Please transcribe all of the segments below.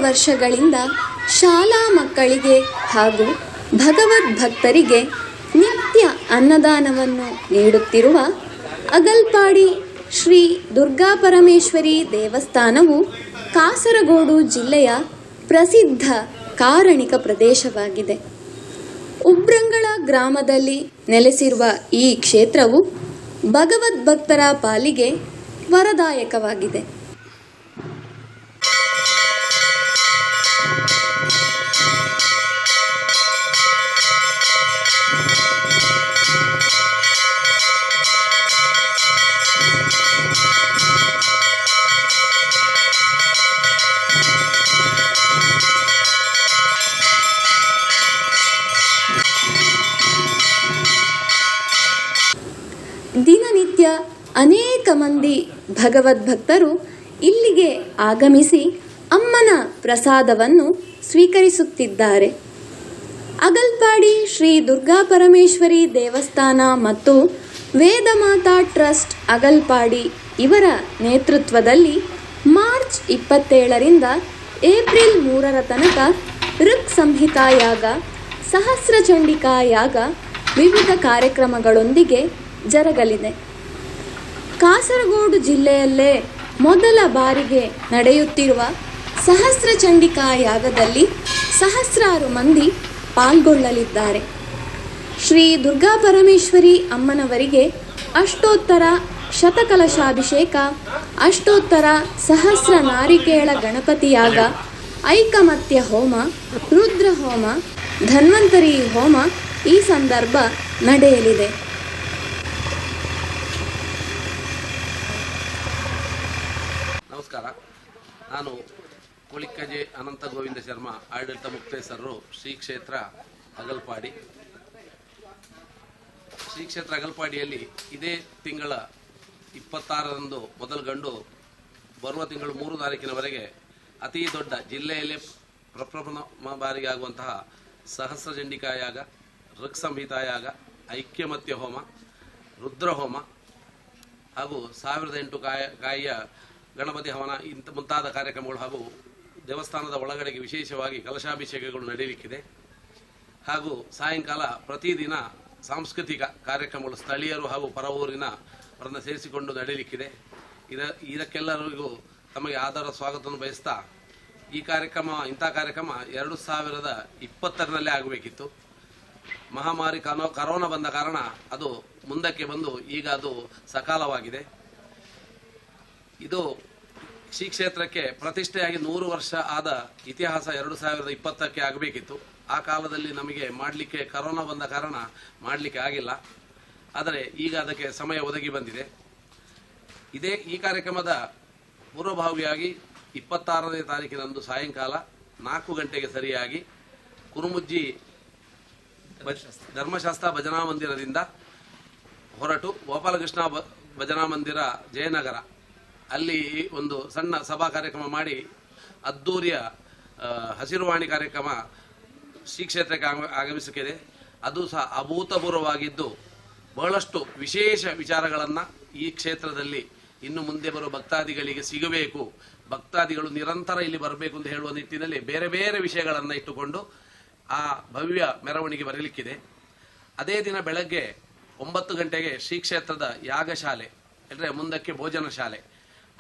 ವರ್ಷಗಳಿಂದ ಶಾಲಾ ಮಕ್ಕಳಿಗೆ ಹಾಗೂ ಭಗವದ್ ಭಕ್ತರಿಗೆ ನಿತ್ಯ ಅನ್ನದಾನವನ್ನು ನೀಡುತ್ತಿರುವ ಅಗಲ್ಪಾಡಿ ಶ್ರೀ ದುರ್ಗಾಪರಮೇಶ್ವರಿ ದೇವಸ್ಥಾನವು ಕಾಸರಗೋಡು ಜಿಲ್ಲೆಯ ಪ್ರಸಿದ್ಧ ಕಾರಣಿಕ ಪ್ರದೇಶವಾಗಿದೆ. ಉಬ್ರಂಗಳ ಗ್ರಾಮದಲ್ಲಿ ನೆಲೆಸಿರುವ ಈ ಕ್ಷೇತ್ರವು ಭಗವದ್ಭಕ್ತರ ಪಾಲಿಗೆ ವರದಾಯಕವಾಗಿದೆ. ದಿನನಿತ್ಯ ಅನೇಕ ಮಂದಿ ಭಗವದ್ಭಕ್ತರು ಇಲ್ಲಿಗೆ ಆಗಮಿಸಿ ಅಮ್ಮನ ಪ್ರಸಾದವನ್ನು ಸ್ವೀಕರಿಸುತ್ತಿದ್ದಾರೆ. ಅಗಲ್ಪಾಡಿ ಶ್ರೀ ದುರ್ಗಾಪರಮೇಶ್ವರಿ ದೇವಸ್ಥಾನ ಮತ್ತು ವೇದಮಾತಾ ಟ್ರಸ್ಟ್ ಅಗಲ್ಪಾಡಿ ಇವರ ನೇತೃತ್ವದಲ್ಲಿ ಮಾರ್ಚ್ 27ರಿಂದ ಏಪ್ರಿಲ್ 3ರ ತನಕ ಋಕ್ ಸಂಹಿತಾ ಯಾಗ, ಸಹಸ್ರಚಂಡಿಕಾ ಯಾಗ ವಿವಿಧ ಕಾರ್ಯಕ್ರಮಗಳೊಂದಿಗೆ ಜರಗಲಿದೆ. ಕಾಸರಗೋಡು ಜಿಲ್ಲೆಯಲ್ಲೇ ಮೊದಲ ಬಾರಿಗೆ ನಡೆಯುತ್ತಿರುವ ಸಹಸ್ರಚಂಡಿಕಾ ಯಾಗದಲ್ಲಿ ಸಹಸ್ರಾರು ಮಂದಿ ಪಾಲ್ಗೊಳ್ಳಲಿದ್ದಾರೆ. ಶ್ರೀ ದುರ್ಗಾಪರಮೇಶ್ವರಿ ಅಮ್ಮನವರಿಗೆ ಅಷ್ಟೋತ್ತರ ಶತಕಲಶಾಭಿಷೇಕ, ಅಷ್ಟೋತ್ತರ ಸಹಸ್ರ ನಾರಿಕೇಳ ಗಣಪತಿ ಯಾಗ, ಐಕಮತ್ಯ ಹೋಮ, ರುದ್ರ ಹೋಮ, ಧನ್ವಂತರಿ ಹೋಮ ಈ ಸಂದರ್ಭ ನಡೆಯಲಿದೆ. ನಮಸ್ಕಾರ. ನಾನು ಕೊಳಿಕ್ಕಜೆ ಅನಂತ ಗೋವಿಂದ ಶರ್ಮಾ, ಆಡಳಿತ ಮುಕ್ತೇಸರರು, ಶ್ರೀ ಕ್ಷೇತ್ರ ಅಗಲ್ಪಾಡಿ. ಶ್ರೀ ಕ್ಷೇತ್ರ ಅಗಲ್ಪಾಡಿಯಲ್ಲಿ ಇದೇ ತಿಂಗಳ 26ರಂದು ಮೊದಲುಗೊಂಡು ಬರುವ ತಿಂಗಳು 3 ತಾರೀಕಿನವರೆಗೆ ಅತಿ ದೊಡ್ಡ ಜಿಲ್ಲೆಯಲ್ಲೇ ಪ್ರಪ್ರಥಮ ಬಾರಿಗೆ ಆಗುವಂತಹ ಸಹಸ್ರಚಂಡಿಕಾ ಯಾಗ, ಋಕ್ ಸಂಹಿತಾ ಯಾಗ, ಐಕ್ಯಮತ್ಯ ಹೋಮ, ರುದ್ರ ಹೋಮ ಹಾಗೂ 1008 ಕಾಯಿಯ ಗಣಪತಿ ಹವನ ಮುಂತಾದ ಕಾರ್ಯಕ್ರಮಗಳು ಹಾಗೂ ದೇವಸ್ಥಾನದ ಒಳಗಡೆಗೆ ವಿಶೇಷವಾಗಿ ಕಲಶಾಭಿಷೇಕಗಳು ನಡೆಯಲಿಕ್ಕಿದೆ. ಹಾಗೂ ಸಾಯಂಕಾಲ ಪ್ರತಿದಿನ ಸಾಂಸ್ಕೃತಿಕ ಕಾರ್ಯಕ್ರಮಗಳು ಸ್ಥಳೀಯರು ಹಾಗೂ ಪರವೂರಿನವರನ್ನು ಸೇರಿಸಿಕೊಂಡು ನಡೆಯಲಿಕ್ಕಿದೆ. ಇದಕ್ಕೆಲ್ಲರಿಗೂ ತಮಗೆ ಆದರ ಸ್ವಾಗತವನ್ನು ಬಯಸ್ತಾ, ಈ ಕಾರ್ಯಕ್ರಮ ಇಂಥ ಕಾರ್ಯಕ್ರಮ 2020ರಲ್ಲೇ ಆಗಬೇಕಿತ್ತು. ಮಹಾಮಾರಿ ಕರೋನಾ ಬಂದ ಕಾರಣ ಅದು ಮುಂದಕ್ಕೆ ಬಂದು ಈಗ ಅದು ಸಕಾಲವಾಗಿದೆ. ಇದು ಶ್ರೀ ಕ್ಷೇತ್ರಕ್ಕೆ ಪ್ರತಿಷ್ಠೆಯಾಗಿ 100 ವರ್ಷ ಆದ ಇತಿಹಾಸ 2020ಕ್ಕೆ ಆಗಬೇಕಿತ್ತು. ಆ ಕಾಲದಲ್ಲಿ ನಮಗೆ ಮಾಡಲಿಕ್ಕೆ ಕರೋನಾ ಬಂದ ಕಾರಣ ಮಾಡಲಿಕ್ಕೆ ಆಗಿಲ್ಲ. ಆದರೆ ಈಗ ಅದಕ್ಕೆ ಸಮಯ ಒದಗಿ ಬಂದಿದೆ. ಈ ಕಾರ್ಯಕ್ರಮದ ಪೂರ್ವಭಾವಿಯಾಗಿ 26ನೇ ತಾರೀಕಿನಂದು ಸಾಯಂಕಾಲ 4 ಗಂಟೆಗೆ ಸರಿಯಾಗಿ ಕುರುಮುಜ್ಜಿ ಧರ್ಮಶಾಸ್ತ್ರ ಭಜನಾ ಮಂದಿರದಿಂದ ಹೊರಟು ಗೋಪಾಲಕೃಷ್ಣ ಭಜನಾ ಮಂದಿರ, ಜಯನಗರ ಅಲ್ಲಿ ಒಂದು ಸಣ್ಣ ಸಭಾ ಕಾರ್ಯಕ್ರಮ ಮಾಡಿ ಅದ್ದೂರಿಯ ಹಸಿರುವಾಣಿ ಕಾರ್ಯಕ್ರಮ ಶ್ರೀ ಕ್ಷೇತ್ರಕ್ಕೆ ಆಗಮಿಸುತ್ತಿದೆ. ಅದು ಸಹ ಅಭೂತಪೂರ್ವವಾಗಿದ್ದು ಬಹಳಷ್ಟು ವಿಶೇಷ ವಿಚಾರಗಳನ್ನು ಈ ಕ್ಷೇತ್ರದಲ್ಲಿ ಇನ್ನು ಮುಂದೆ ಬರುವ ಭಕ್ತಾದಿಗಳಿಗೆ ಸಿಗಬೇಕು, ಭಕ್ತಾದಿಗಳು ನಿರಂತರ ಇಲ್ಲಿ ಬರಬೇಕು ಅಂತ ಹೇಳುವ ನಿಟ್ಟಿನಲ್ಲಿ ಬೇರೆ ಬೇರೆ ವಿಷಯಗಳನ್ನು ಇಟ್ಟುಕೊಂಡು ಆ ಭವ್ಯ ಮೆರವಣಿಗೆ ಬರಲಿಕ್ಕಿದೆ. ಅದೇ ದಿನ ಬೆಳಗ್ಗೆ 9 ಗಂಟೆಗೆ ಶ್ರೀ ಕ್ಷೇತ್ರದ ಯಾಗಶಾಲೆ ಅಂದರೆ ಮುಂದಕ್ಕೆ ಭೋಜನ ಶಾಲೆ,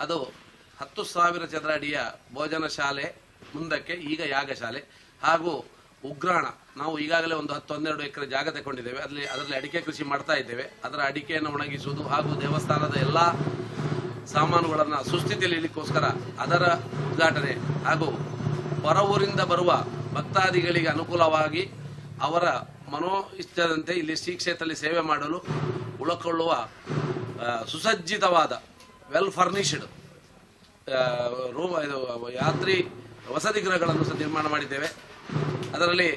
ಅದು 10,000 ಚದರ ಅಡಿಯ ಭೋಜನ ಶಾಲೆ ಮುಂದಕ್ಕೆ ಈಗ ಯಾಗಶಾಲೆ ಹಾಗೂ ಉಗ್ರಾಣ. ನಾವು ಈಗಾಗಲೇ ಒಂದು 10-12 ಎಕರೆ ಜಾಗ ತಗೊಂಡಿದ್ದೇವೆ. ಅದರಲ್ಲಿ ಅಡಿಕೆ ಕೃಷಿ ಮಾಡ್ತಾ ಇದ್ದೇವೆ. ಅದರ ಅಡಿಕೆಯನ್ನು ಒಣಗಿಸುವುದು ಹಾಗೂ ದೇವಸ್ಥಾನದ ಎಲ್ಲ ಸಾಮಾನುಗಳನ್ನು ಸುಸ್ಥಿತಿಯಲ್ಲಿ ಇಡಲಿಕ್ಕೋಸ್ಕರ ಅದರ ಉದ್ಘಾಟನೆ ಹಾಗೂ ಹೊರವೂರಿಂದ ಬರುವ ಭಕ್ತಾದಿಗಳಿಗೆ ಅನುಕೂಲವಾಗಿ ಅವರ ಮನೋ ಇಷ್ಟದಂತೆ ಇಲ್ಲಿ ಶ್ರೀ ಕ್ಷೇತ್ರದಲ್ಲಿ ಸೇವೆ ಮಾಡಲು ಉಳಕೊಳ್ಳುವ ಸುಸಜ್ಜಿತವಾದ ವೆಲ್ ಫರ್ನಿಶ್ಡ್ ರೂಮ್, ಯಾತ್ರಿ ವಸತಿ ಗೃಹಗಳನ್ನು ಸಹ ನಿರ್ಮಾಣ ಮಾಡಿದ್ದೇವೆ. ಅದರಲ್ಲಿ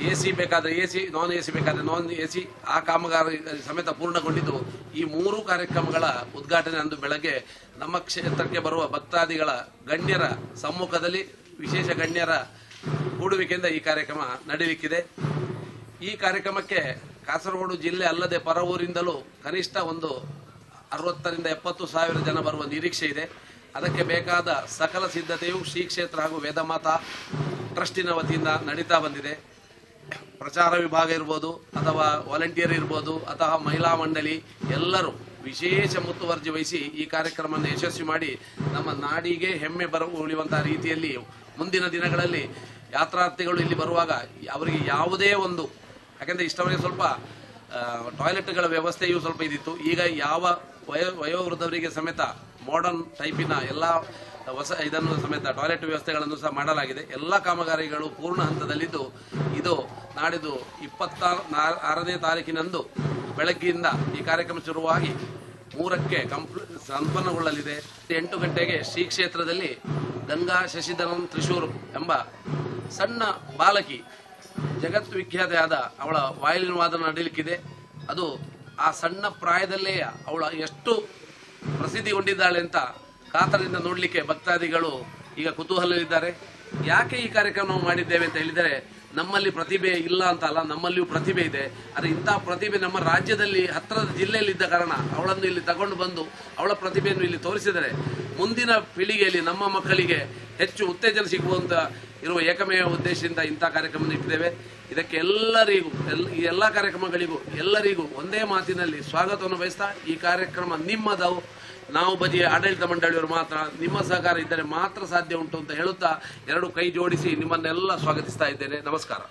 AC ಬೇಕಾದರೆ AC, ನಾನ್ AC ಬೇಕಾದರೆ ನಾನ್ AC, ಆ ಕಾಮಗಾರಿ ಸಮೇತ ಪೂರ್ಣಗೊಂಡಿದ್ದು ಈ 3 ಕಾರ್ಯಕ್ರಮಗಳ ಉದ್ಘಾಟನೆ ಅಂದು ಬೆಳಗ್ಗೆ ನಮ್ಮ ಕ್ಷೇತ್ರಕ್ಕೆ ಬರುವ ಭಕ್ತಾದಿಗಳ ಗಣ್ಯರ ಸಮ್ಮುಖದಲ್ಲಿ ವಿಶೇಷ ಗಣ್ಯರ ಕೂಡುವಿಕೆಯಿಂದ ಈ ಕಾರ್ಯಕ್ರಮ ನಡೆಯಲಿಕ್ಕಿದೆ. ಈ ಕಾರ್ಯಕ್ರಮಕ್ಕೆ ಕಾಸರಗೋಡು ಜಿಲ್ಲೆ ಅಲ್ಲದೆ ಪರವೂರಿಂದಲೂ ಕನಿಷ್ಠ ಒಂದು 60,000 ರಿಂದ 70,000 ಜನ ಬರುವ ನಿರೀಕ್ಷೆ ಇದೆ. ಅದಕ್ಕೆ ಬೇಕಾದ ಸಕಲ ಸಿದ್ಧತೆಯು ಶ್ರೀ ಕ್ಷೇತ್ರ ಹಾಗೂ ವೇದಮಾತಾ ಟ್ರಸ್ಟಿನ ವತಿಯಿಂದ ನಡೀತಾ ಬಂದಿದೆ. ಪ್ರಚಾರ ವಿಭಾಗ ಇರ್ಬೋದು, ಅಥವಾ ವಾಲಂಟಿಯರ್ ಇರ್ಬೋದು, ಅಥವಾ ಮಹಿಳಾ ಮಂಡಳಿ ಎಲ್ಲರೂ ವಿಶೇಷ ಮುತುವರ್ಜಿ ವಹಿಸಿ ಈ ಕಾರ್ಯಕ್ರಮವನ್ನು ಯಶಸ್ವಿ ಮಾಡಿ ನಮ್ಮ ನಾಡಿಗೆ ಹೆಮ್ಮೆ ಉಳಿಯುವಂತಹ ರೀತಿಯಲ್ಲಿ ಮುಂದಿನ ದಿನಗಳಲ್ಲಿ ಯಾತ್ರಾರ್ಥಿಗಳು ಇಲ್ಲಿ ಬರುವಾಗ ಅವರಿಗೆ ಯಾವುದೇ ಒಂದು, ಯಾಕೆಂದರೆ ಇಷ್ಟವರೆಗೆ ಸ್ವಲ್ಪ ಟಾಯ್ಲೆಟ್ಗಳ ವ್ಯವಸ್ಥೆಯೂ ಸ್ವಲ್ಪ ಇದಿತ್ತು. ಈಗ ಯಾವ ವಯೋವೃದ್ಧರಿಗೆ ಸಮೇತ ಮಾಡರ್ನ್ ಟೈಪಿನ ಎಲ್ಲ ಇದನ್ನು ಸಮೇತ ಟಾಯ್ಲೆಟ್ ವ್ಯವಸ್ಥೆಗಳನ್ನು ಸಹ ಮಾಡಲಾಗಿದೆ. ಎಲ್ಲ ಕಾಮಗಾರಿಗಳು ಪೂರ್ಣ ಹಂತದಲ್ಲಿದ್ದು ಇದು ನಾಡಿದ್ದು 26ನೇ ತಾರೀಕಿನಂದು ಬೆಳಗ್ಗೆಯಿಂದ ಈ ಕಾರ್ಯಕ್ರಮ ಶುರುವಾಗಿ 3ಕ್ಕೆ ಸಂಪನ್ನಗೊಳ್ಳಲಿದೆ. 8 ಗಂಟೆಗೆ ಶ್ರೀ ಕ್ಷೇತ್ರದಲ್ಲಿ ಗಂಗಾ ಶಶಿಧರನ್ ತ್ರಿಶೂರ್ ಎಂಬ ಸಣ್ಣ ಬಾಲಕಿ ಜಗತ್ ವಿಖ್ಯಾತೆಯಾದ ಅವಳ ವಯಲಿನ್ ವಾದನ ನಡೀಲಿಕ್ಕಿದೆ. ಅದು ಆ ಸಣ್ಣ ಪ್ರಾಯದಲ್ಲೇ ಅವಳ ಎಷ್ಟು ಪ್ರಸಿದ್ಧಿಗೊಂಡಿದ್ದಾಳೆ ಅಂತ ಕಾತರದಿಂದ ನೋಡಲಿಕ್ಕೆ ಭಕ್ತಾದಿಗಳು ಈಗ ಕುತೂಹಲದಲ್ಲಿದ್ದಾರೆ. ಯಾಕೆ ಈ ಕಾರ್ಯಕ್ರಮ ನಾವು ಮಾಡಿದ್ದೇವೆ ಅಂತ ಹೇಳಿದರೆ, ನಮ್ಮಲ್ಲಿ ಪ್ರತಿಭೆ ಇಲ್ಲ ಅಂತ ಅಲ್ಲ, ನಮ್ಮಲ್ಲಿಯೂ ಪ್ರತಿಭೆ ಇದೆ. ಆದರೆ ಇಂಥ ಪ್ರತಿಭೆ ನಮ್ಮ ರಾಜ್ಯದಲ್ಲಿ ಹತ್ತಿರದ ಜಿಲ್ಲೆಯಲ್ಲಿ ಇದ್ದ ಕಾರಣ ಅವಳನ್ನು ಇಲ್ಲಿ ತಗೊಂಡು ಬಂದು ಅವಳ ಪ್ರತಿಭೆಯನ್ನು ಇಲ್ಲಿ ತೋರಿಸಿದರೆ ಮುಂದಿನ ಪೀಳಿಗೆಯಲ್ಲಿ ನಮ್ಮ ಮಕ್ಕಳಿಗೆ ಹೆಚ್ಚು ಉತ್ತೇಜನ ಸಿಗುವಂತ ಇರುವ ಏಕಮೇವ ಉದ್ದೇಶದಿಂದ ಇಂಥ ಕಾರ್ಯಕ್ರಮ ಇಟ್ಟಿದ್ದೇವೆ. ಇದಕ್ಕೆ ಎಲ್ಲರಿಗೂ ಈ ಎಲ್ಲ ಕಾರ್ಯಕ್ರಮಗಳಿಗೂ ಎಲ್ಲರಿಗೂ ಒಂದೇ ಮಾತಿನಲ್ಲಿ ಸ್ವಾಗತವನ್ನು ಬಯಸ್ತಾ, ಈ ಕಾರ್ಯಕ್ರಮ ನಿಮ್ಮದವು, ನಾವು ಬದಿಯ ಆಡಳಿತ ಮಂಡಳಿಯವರು ಮಾತ್ರ, ನಿಮ್ಮ ಸಹಕಾರ ಇದ್ದರೆ ಮಾತ್ರ ಸಾಧ್ಯ ಉಂಟು ಅಂತ ಹೇಳುತ್ತಾ 2 ಕೈ ಜೋಡಿಸಿ ನಿಮ್ಮನ್ನೆಲ್ಲ ಸ್ವಾಗತಿಸ್ತಾ ಇದ್ದೇನೆ. ನಮಸ್ಕಾರ.